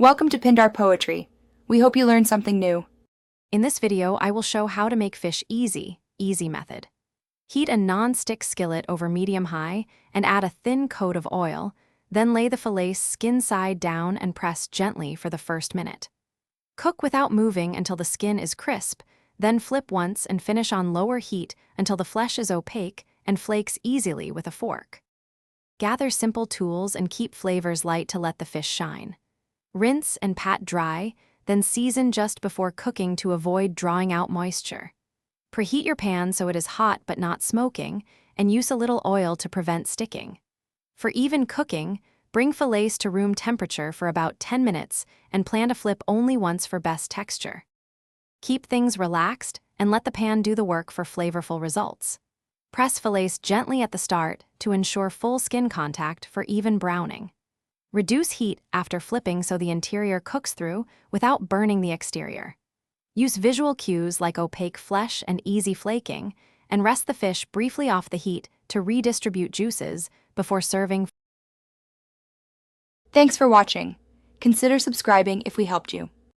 Welcome to Pindar Poetry. We hope you learned something new. In this video, I will show how to make fish easy method. Heat a non-stick skillet over medium-high and add a thin coat of oil, then lay the fillet skin side down and press gently for the first minute. Cook without moving until the skin is crisp, then flip once and finish on lower heat until the flesh is opaque and flakes easily with a fork. Gather simple tools and keep flavors light to let the fish shine. Rinse and pat dry, then season just before cooking to avoid drawing out moisture. Preheat your pan so it is hot but not smoking, and use a little oil to prevent sticking. For even cooking, bring fillets to room temperature for about 10 minutes and plan to flip only once for best texture. Keep things relaxed and let the pan do the work for flavorful results. Press fillets gently at the start to ensure full skin contact for even browning. Reduce heat after flipping so the interior cooks through without burning the exterior. Use visual cues like opaque flesh and easy flaking, and rest the fish briefly off the heat to redistribute juices before serving. Thanks for watching. Consider subscribing if we helped you.